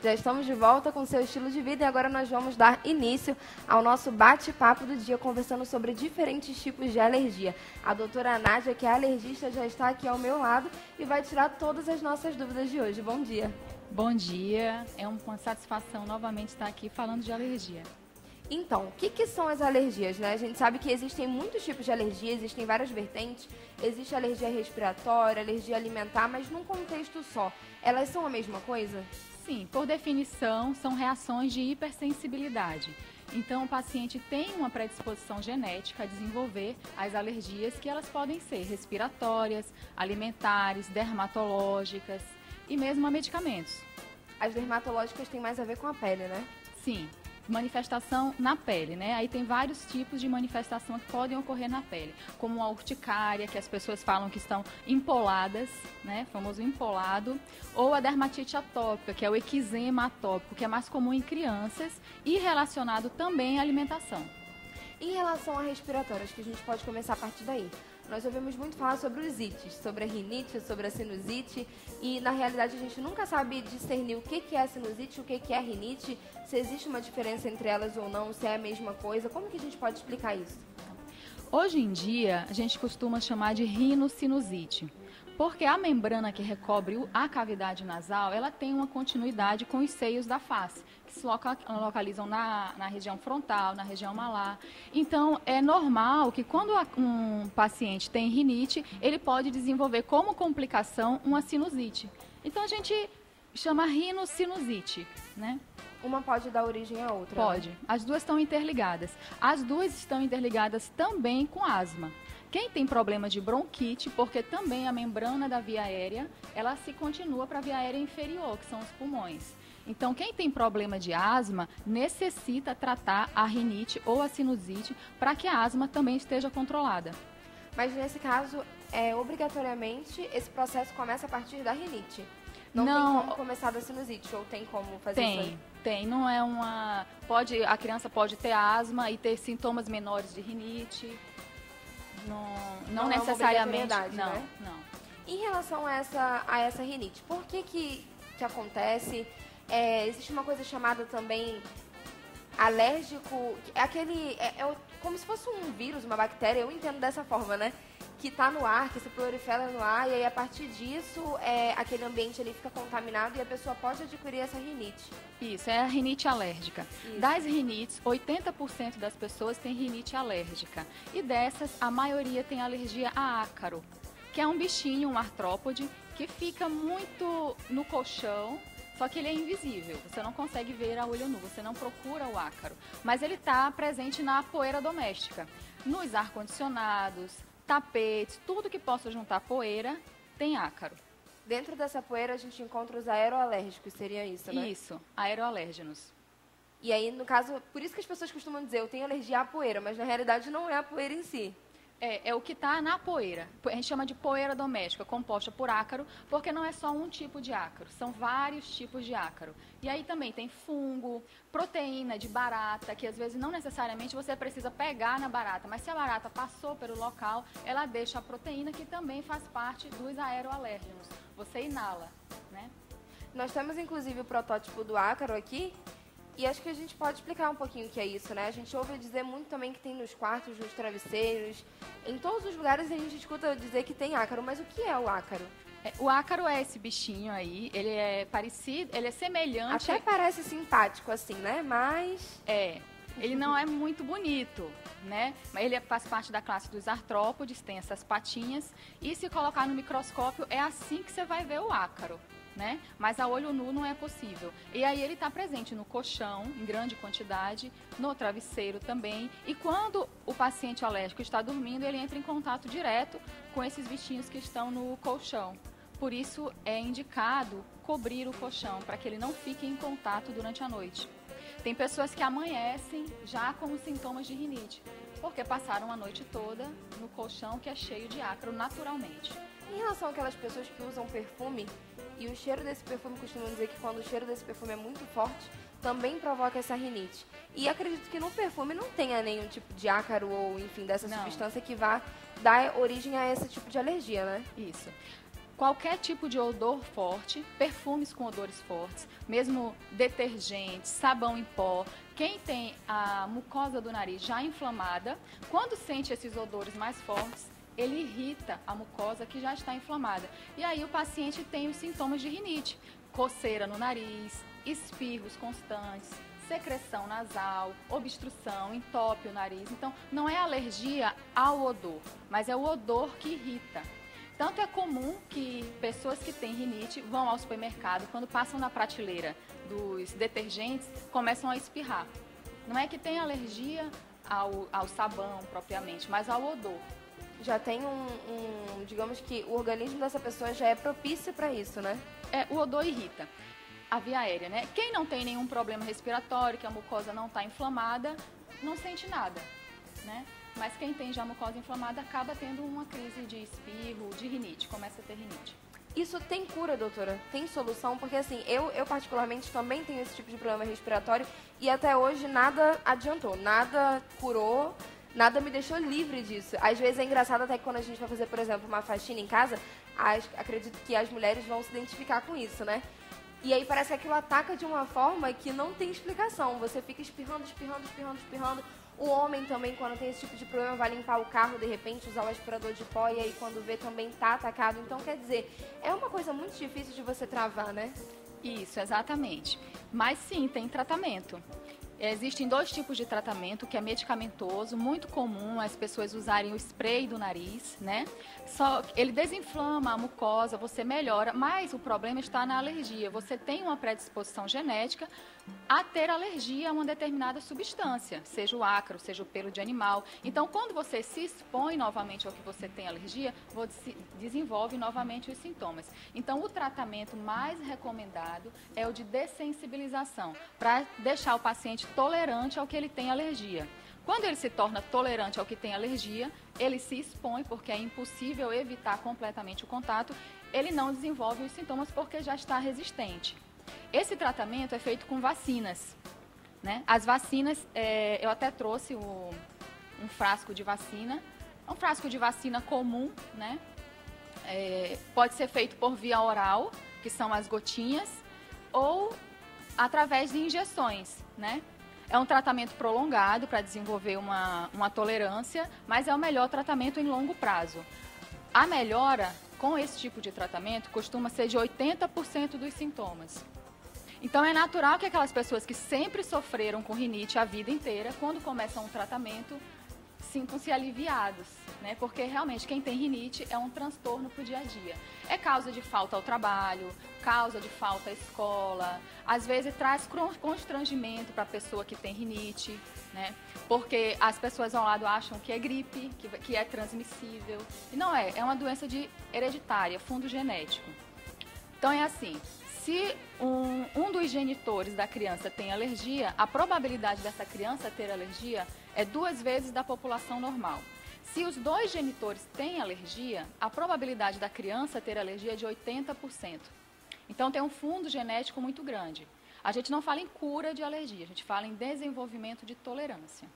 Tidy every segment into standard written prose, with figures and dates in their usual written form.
Já estamos de volta com seu estilo de vida e agora nós vamos dar início ao nosso bate-papo do dia, conversando sobre diferentes tipos de alergia. A doutora Nádia, que é alergista, já está aqui ao meu lado e vai tirar todas as nossas dúvidas de hoje. Bom dia. Bom dia, é uma satisfação novamente estar aqui falando de alergia. Então, o que são as alergias, né? A gente sabe que existem muitos tipos de alergia, existem várias vertentes. Existe alergia respiratória, alergia alimentar, mas num contexto só. Elas são a mesma coisa? Sim, por definição, são reações de hipersensibilidade. Então, o paciente tem uma predisposição genética a desenvolver as alergias, que elas podem ser respiratórias, alimentares, dermatológicas e mesmo a medicamentos. As dermatológicas têm mais a ver com a pele, né? Sim, manifestação na pele, né? Aí tem vários tipos de manifestação que podem ocorrer na pele, como a urticária, que as pessoas falam que estão empoladas, né? Famoso empolado, ou a dermatite atópica, que é o eczema atópico, que é mais comum em crianças e relacionado também à alimentação. Em relação a respiratórias, que a gente pode começar a partir daí. Nós ouvimos muito falar sobre os ites, sobre a rinite, sobre a sinusite, e na realidade a gente nunca sabe discernir o que é a sinusite, o que é a rinite, se existe uma diferença entre elas ou não, se é a mesma coisa. Como que a gente pode explicar isso? Hoje em dia, a gente costuma chamar de rinocinusite, porque a membrana que recobre a cavidade nasal, ela tem uma continuidade com os seios da face, que se localizam na região frontal, na região malar. Então, é normal que quando um paciente tem rinite, ele pode desenvolver como complicação uma sinusite. Então, a gente chama rinocinusite, né? Uma pode dar origem à outra? Pode. Né? As duas estão interligadas. As duas estão interligadas também com asma. Quem tem problema de bronquite, porque também a membrana da via aérea, ela se continua para a via aérea inferior, que são os pulmões. Então, quem tem problema de asma necessita tratar a rinite ou a sinusite para que a asma também esteja controlada. Mas nesse caso, obrigatoriamente, esse processo começa a partir da rinite? Não tem como começar da sinusite, ou tem como fazer isso aí? Tem, não é uma... a criança pode ter asma e ter sintomas menores de rinite. Não necessariamente. Não. Em relação a essa rinite, por que acontece? Existe uma coisa chamada também alérgico, como se fosse um vírus, uma bactéria, eu entendo dessa forma, né? Que está no ar, que se prolifera no ar, e aí a partir disso, aquele ambiente ali fica contaminado e a pessoa pode adquirir essa rinite. Isso, é a rinite alérgica. Isso. Das rinites, 80% das pessoas têm rinite alérgica. E dessas, a maioria tem alergia a ácaro, que é um bichinho, um artrópode, que fica muito no colchão, só que ele é invisível, você não consegue ver a olho nu, você não procura o ácaro. Mas ele está presente na poeira doméstica, nos ar-condicionados, tapetes, tudo que possa juntar poeira tem ácaro. Dentro dessa poeira a gente encontra os aeroalérgicos, seria isso, né? Isso, aeroalérgenos. E aí, no caso, por isso que as pessoas costumam dizer, eu tenho alergia à poeira, mas na realidade não é a poeira em si. É o que está na poeira. A gente chama de poeira doméstica, composta por ácaro, porque não é só um tipo de ácaro, são vários tipos de ácaro. E aí também tem fungo, proteína de barata, que às vezes não necessariamente você precisa pegar na barata, mas se a barata passou pelo local, ela deixa a proteína, que também faz parte dos aeroalérgenos. Você inala, né? Nós temos inclusive o protótipo do ácaro aqui. E acho que a gente pode explicar um pouquinho o que é isso, né? A gente ouve dizer muito também que tem nos quartos, nos travesseiros, em todos os lugares a gente escuta dizer que tem ácaro, mas o que é o ácaro? O ácaro é esse bichinho aí, ele é parecido, ele é semelhante... Até parece simpático assim, né? Mas... ele não é muito bonito, né? Mas ele faz parte da classe dos artrópodes, tem essas patinhas, e se colocar no microscópio é assim que você vai ver o ácaro. Né? Mas a olho nu não é possível. E aí ele está presente no colchão, em grande quantidade, no travesseiro também. E quando o paciente alérgico está dormindo, ele entra em contato direto com esses bichinhos que estão no colchão. Por isso é indicado cobrir o colchão, para que ele não fique em contato durante a noite. Tem pessoas que amanhecem já com os sintomas de rinite, porque passaram a noite toda no colchão que é cheio de ácaro naturalmente. Em relação àquelas pessoas que usam perfume, e o cheiro desse perfume, costumam dizer que quando o cheiro desse perfume é muito forte, também provoca essa rinite. E acredito que no perfume não tenha nenhum tipo de ácaro ou, enfim, dessa substância que vá dar origem a esse tipo de alergia, né? Isso. Qualquer tipo de odor forte, perfumes com odores fortes, mesmo detergentes, sabão em pó, quem tem a mucosa do nariz já inflamada, quando sente esses odores mais fortes, ele irrita a mucosa que já está inflamada. E aí o paciente tem os sintomas de rinite, coceira no nariz, espirros constantes, secreção nasal, obstrução, entope o nariz. Então, não é alergia ao odor, mas é o odor que irrita. Tanto é comum que pessoas que têm rinite vão ao supermercado, quando passam na prateleira dos detergentes, começam a espirrar. Não é que tem alergia ao sabão propriamente, mas ao odor. Já tem digamos que o organismo dessa pessoa já é propício para isso, né? O odor irrita a via aérea, né? Quem não tem nenhum problema respiratório, que a mucosa não está inflamada, não sente nada, né? Mas quem tem já mucosa inflamada acaba tendo uma crise de espirro, de rinite, começa a ter rinite. Isso tem cura, doutora? Tem solução? Porque assim, eu particularmente também tenho esse tipo de problema respiratório e até hoje nada adiantou, nada curou, nada me deixou livre disso. Às vezes é engraçado até que quando a gente vai fazer, por exemplo, uma faxina em casa, acredito que as mulheres vão se identificar com isso, né? E aí parece que aquilo ataca de uma forma que não tem explicação. Você fica espirrando, espirrando, espirrando, espirrando. O homem também, quando tem esse tipo de problema, vai limpar o carro, de repente, usar o aspirador de pó, e aí quando vê também tá atacado. Então, quer dizer, é uma coisa muito difícil de você travar, né? Isso, exatamente. Mas sim, tem tratamento. Existem 2 tipos de tratamento, que é medicamentoso, muito comum as pessoas usarem o spray do nariz, né? Ele desinflama a mucosa, você melhora, mas o problema está na alergia. Você tem uma predisposição genética a ter alergia a uma determinada substância, seja o ácaro, seja o pelo de animal. Então, quando você se expõe novamente ao que você tem alergia, você desenvolve novamente os sintomas. Então, o tratamento mais recomendado é o de dessensibilização, para deixar o paciente tolerante ao que ele tem alergia. Quando ele se torna tolerante ao que tem alergia, ele se expõe, porque é impossível evitar completamente o contato, ele não desenvolve os sintomas porque já está resistente. Esse tratamento é feito com vacinas, né? As vacinas, eu até trouxe um frasco de vacina, um frasco de vacina comum, né? Pode ser feito por via oral, que são as gotinhas, ou através de injeções, né? É um tratamento prolongado para desenvolver uma tolerância, mas é o melhor tratamento em longo prazo. A melhora com esse tipo de tratamento costuma ser de 80% dos sintomas. Então, é natural que aquelas pessoas que sempre sofreram com rinite a vida inteira, quando começam um tratamento, sintam-se aliviados, né? Porque realmente quem tem rinite é um transtorno para o dia a dia. É causa de falta ao trabalho, causa de falta à escola, às vezes traz constrangimento para a pessoa que tem rinite, né? Porque as pessoas ao lado acham que é gripe, que é transmissível, e não é, é uma doença hereditária, fundo genético. Então é assim, se um dos genitores da criança tem alergia, a probabilidade dessa criança ter alergia é 2 vezes da população normal. Se os 2 genitores têm alergia, a probabilidade da criança ter alergia é de 80%. Então tem um fundo genético muito grande. A gente não fala em cura de alergia, a gente fala em desenvolvimento de tolerância.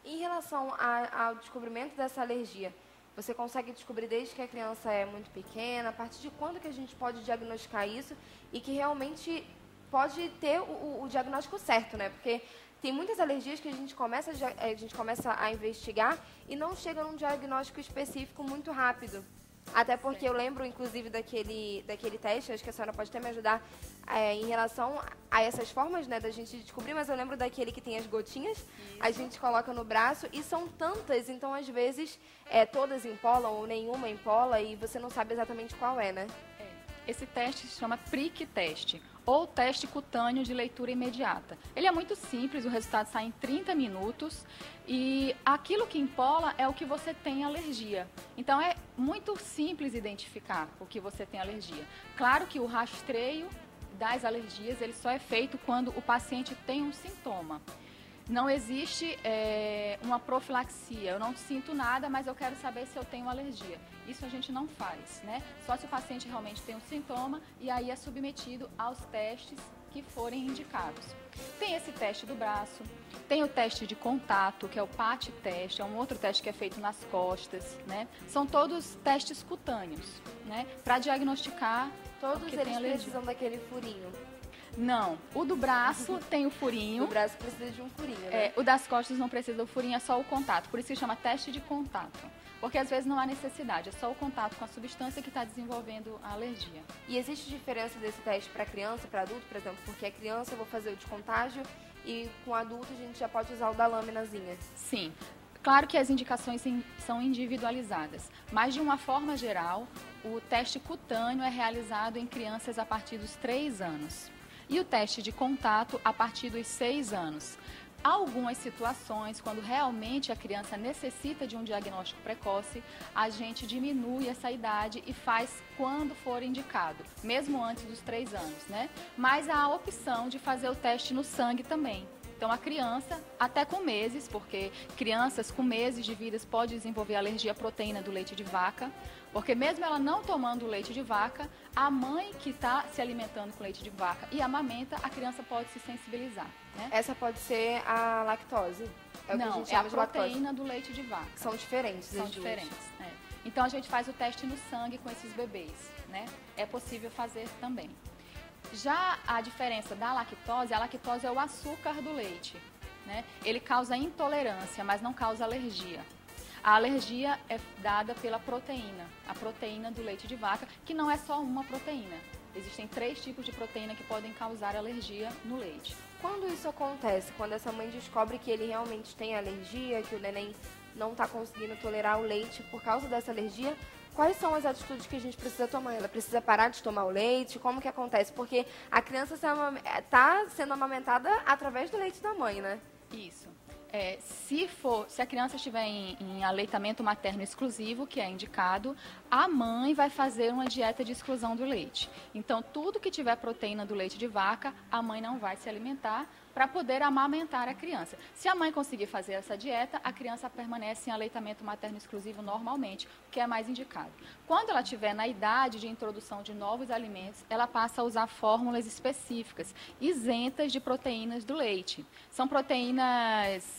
Em relação ao descobrimento dessa alergia, você consegue descobrir desde que a criança é muito pequena, a partir de quando que a gente pode diagnosticar isso e que realmente pode ter o diagnóstico certo, né? Porque tem muitas alergias que a gente começa a investigar e não chega num diagnóstico específico muito rápido. Até porque eu lembro, inclusive, daquele teste, acho que a senhora pode até me ajudar em relação a essas formas, né, da gente descobrir, mas eu lembro daquele que tem as gotinhas, a gente coloca no braço e são tantas, então às vezes todas empolam ou nenhuma empola e você não sabe exatamente qual é, né? Esse teste se chama Prick Test, ou teste cutâneo de leitura imediata. Ele é muito simples, o resultado sai em 30 minutos e aquilo que empola é o que você tem alergia. Então é muito simples identificar o que você tem alergia. Claro que o rastreio das alergias ele só é feito quando o paciente tem um sintoma. Não existe uma profilaxia, eu não sinto nada, mas eu quero saber se eu tenho alergia. Isso a gente não faz, né? Só se o paciente realmente tem um sintoma e aí é submetido aos testes que forem indicados. Tem esse teste do braço, tem o teste de contato, que é o PAT teste, é um outro teste que é feito nas costas, né? São todos testes cutâneos, né? Para diagnosticar Todos que eles tem alergia. precisam daquele furinho. Não, o do braço tem o furinho. O braço precisa de um furinho, né? O das costas não precisa do furinho, é só o contato. Por isso que chama teste de contato. Porque às vezes não há necessidade, é só o contato com a substância que está desenvolvendo a alergia. E existe diferença desse teste para criança, para adulto, por exemplo? Porque a criança eu vou fazer o de contágio e com adulto a gente já pode usar o da lâminazinha. Sim. Claro que as indicações são individualizadas, mas de uma forma geral, o teste cutâneo é realizado em crianças a partir dos 3 anos. E o teste de contato a partir dos 6 anos. Há algumas situações, quando realmente a criança necessita de um diagnóstico precoce, a gente diminui essa idade e faz quando for indicado, mesmo antes dos 3 anos, né? Mas há a opção de fazer o teste no sangue também. Então, a criança, até com meses, porque crianças com meses de vida podem desenvolver alergia à proteína do leite de vaca, porque mesmo ela não tomando leite de vaca, a mãe que está se alimentando com leite de vaca e amamenta, a criança pode se sensibilizar, né? Essa pode ser a lactose? É o que a gente chama é a de lactose. proteína do leite de vaca. São diferentes. São as duas. diferentes, né? Então, a gente faz o teste no sangue com esses bebês, né? É possível fazer também. Já a diferença da lactose, a lactose é o açúcar do leite, né? Ele causa intolerância, mas não causa alergia. A alergia é dada pela proteína, a proteína do leite de vaca, que não é só uma proteína. Existem 3 tipos de proteína que podem causar alergia no leite. Quando isso acontece? Quando essa mãe descobre que ele realmente tem alergia, que o neném não está conseguindo tolerar o leite por causa dessa alergia, quais são as atitudes que a gente precisa tomar? Ela precisa parar de tomar o leite? Como que acontece? Porque a criança está sendo amamentada através do leite da mãe, né? Isso. Se a criança estiver em aleitamento materno exclusivo, que é indicado, a mãe vai fazer uma dieta de exclusão do leite. Então, tudo que tiver proteína do leite de vaca, a mãe não vai se alimentar para poder amamentar a criança. Se a mãe conseguir fazer essa dieta, a criança permanece em aleitamento materno exclusivo normalmente, o que é mais indicado. Quando ela estiver na idade de introdução de novos alimentos, ela passa a usar fórmulas específicas, isentas de proteínas do leite. São proteínas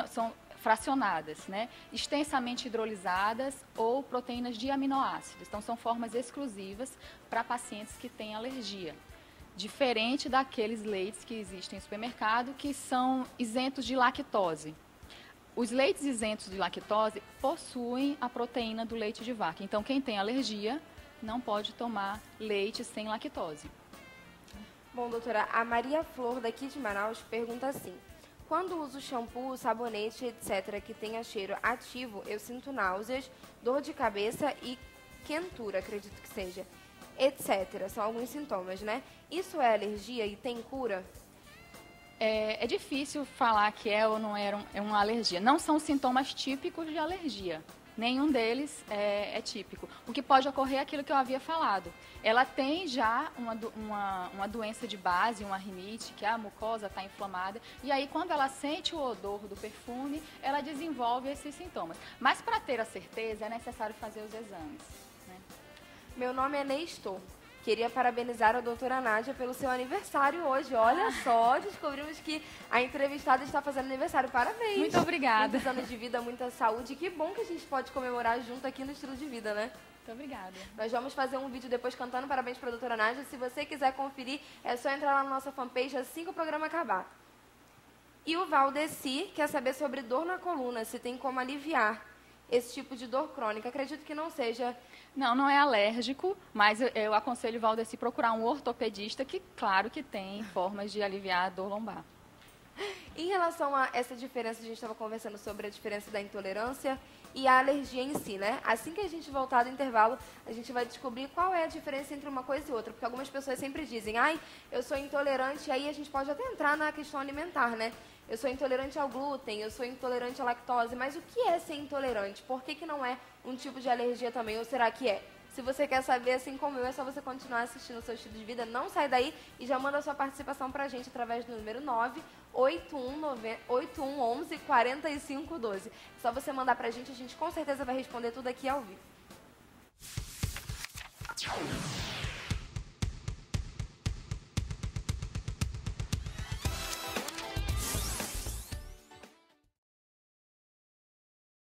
são fracionadas, né? Extensamente hidrolisadas ou proteínas de aminoácidos. Então, são formas exclusivas para pacientes que têm alergia. Diferente daqueles leites que existem no supermercado, que são isentos de lactose. Os leites isentos de lactose possuem a proteína do leite de vaca. Então, quem tem alergia não pode tomar leite sem lactose. Bom, doutora, a Maria Flor, daqui de Manaus, pergunta assim: quando uso shampoo, sabonete, etc., que tenha cheiro ativo, eu sinto náuseas, dor de cabeça e quentura, acredito que seja, etc. São alguns sintomas, né? Isso é alergia e tem cura? É difícil falar que é ou não é uma alergia. Não são sintomas típicos de alergia. Nenhum deles é típico. O que pode ocorrer é aquilo que eu havia falado. Ela tem já uma doença de base, uma rinite, que a mucosa está inflamada, e aí quando ela sente o odor do perfume, ela desenvolve esses sintomas. Mas para ter a certeza, é necessário fazer os exames, né? Meu nome é Nestor. Queria parabenizar a doutora Nádia pelo seu aniversário hoje. Olha só, descobrimos que a entrevistada está fazendo aniversário. Parabéns. Muito obrigada. Muitos anos de vida, muita saúde. Que bom que a gente pode comemorar junto aqui no Estilo de Vida, né? Muito obrigada. Nós vamos fazer um vídeo depois cantando parabéns para a doutora Nádia. Se você quiser conferir, é só entrar lá na nossa fanpage assim que o programa acabar. E o Valdeci quer saber sobre dor na coluna, se tem como aliviar esse tipo de dor crônica. Acredito que não seja... Não é alérgico, mas eu aconselho o Valdeci procurar um ortopedista que, claro, que tem formas de aliviar a dor lombar. Em relação a essa diferença, a gente estava conversando sobre a diferença da intolerância e a alergia em si, né? Assim que a gente voltar do intervalo, a gente vai descobrir qual é a diferença entre uma coisa e outra, porque algumas pessoas sempre dizem, ai, eu sou intolerante, e aí a gente pode até entrar na questão alimentar, né? Eu sou intolerante ao glúten, eu sou intolerante à lactose, mas o que é ser intolerante? Por que não é um tipo de alergia também, ou será que é? Se você quer saber, assim como eu, é só você continuar assistindo o seu Estilo de Vida, não sai daí e já manda a sua participação pra gente através do número 981114512. Só você mandar pra gente, a gente com certeza vai responder tudo aqui ao vivo.